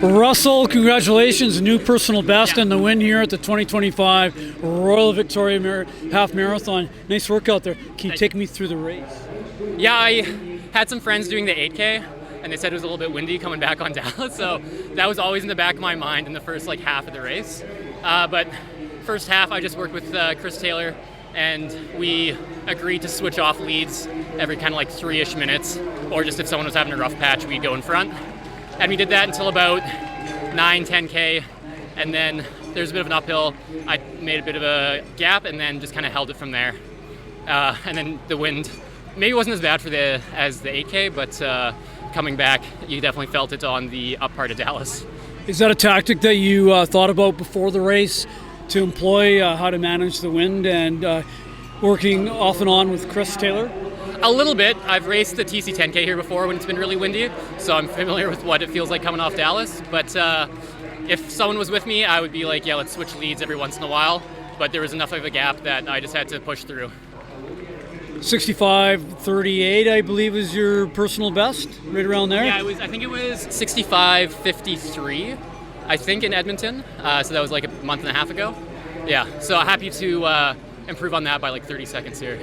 Russell, congratulations, new personal best and the win here at the 2025 Royal Victoria Half Marathon. Nice work out there. Can you take me through the race? Yeah, I had some friends doing the 8K, and they said it was a little bit windy coming back on Dallas, so that was always in the back of my mind in the first half of the race. But first half, I just worked with Chris Taylor, and we agreed to switch off leads every kind of 3-ish minutes, or just if someone was having a rough patch, we'd go in front. And we did that until about 9-10K, and then there's a bit of an uphill. I made a bit of a gap and then just kind of held it from there. And then the wind maybe wasn't as bad as the 8K, but coming back, you definitely felt it on the up part of Dallas. Is that a tactic that you thought about before the race to employ, how to manage the wind, and working off and on with Chris Taylor? A little bit. I've raced the TC 10K here before when it's been really windy, so I'm familiar with what it feels like coming off Dallas. But if someone was with me, I would be like, yeah, let's switch leads every once in a while. But there was enough of a gap that I just had to push through. 65:38, I believe, is your personal best, right around there? Yeah, I think it was 65:53, I think, in Edmonton. So that was a month and a half ago. Yeah, so happy to improve on that by 30 seconds here.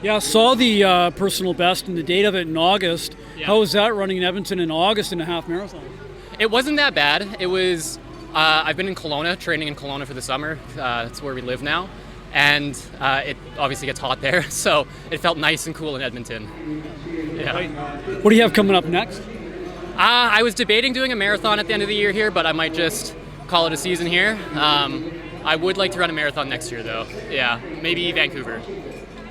Yeah, I saw the personal best and the date of it in August. Yeah. How was that running in Edmonton in August in a half marathon? It wasn't that bad. It was, I've been in Kelowna, training in Kelowna for the summer. That's where we live now. And it obviously gets hot there, so it felt nice and cool in Edmonton. Yeah. What do you have coming up next? I was debating doing a marathon at the end of the year here, but I might just call it a season here. I would like to run a marathon next year, though. Yeah, maybe Vancouver.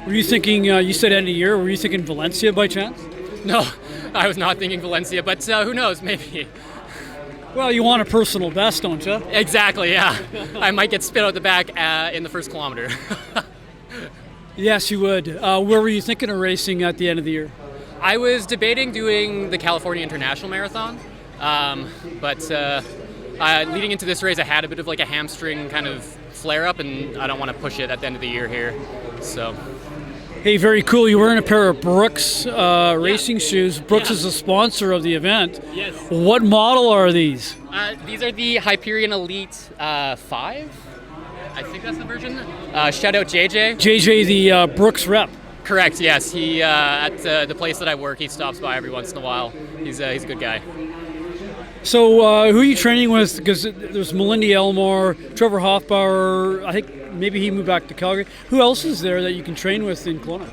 Were you thinking, you said end of year, were you thinking Valencia by chance? No, I was not thinking Valencia, but who knows, maybe. Well, you want a personal best, don't you? Exactly, yeah. I might get spit out the back in the first kilometer. Yes, you would. Where were you thinking of racing at the end of the year? I was debating doing the California International Marathon, but leading into this race, I had a bit of a hamstring kind of flare-up, and I don't want to push it at the end of the year here, so... Hey, very cool. You're wearing a pair of Brooks racing shoes. Brooks is a sponsor of the event. Yes. What model are these? These are the Hyperion Elite 5. I think that's the version. Shout out JJ. JJ, the Brooks rep. Correct, yes. He at the place that I work, he stops by every once in a while. He's a good guy. So who are you training with? Because there's Melindy Elmore, Trevor Hoffbauer, I think maybe he moved back to Calgary. Who else is there that you can train with in Kelowna?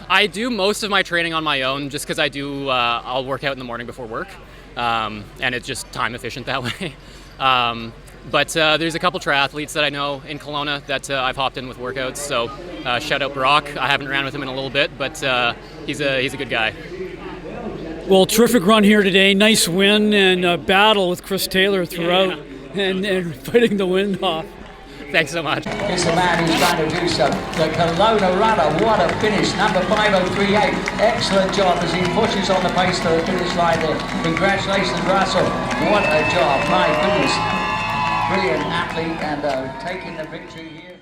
I do most of my training on my own just because I'll work out in the morning before work, and it's just time efficient that way. But there's a couple triathletes that I know in Kelowna that I've hopped in with workouts, so shout out Brock. I haven't ran with him in a little bit, but he's a good guy. Well, terrific run here today. Nice win and battle with Chris Taylor throughout, and fighting the wind off. Thanks so much. Here's the man who's going to do so. The Kelowna runner, what a finish. Number 5038. Excellent job as he pushes on the pace to the finish line there. Congratulations, Russell. What a job. My goodness. Brilliant athlete and taking the victory here.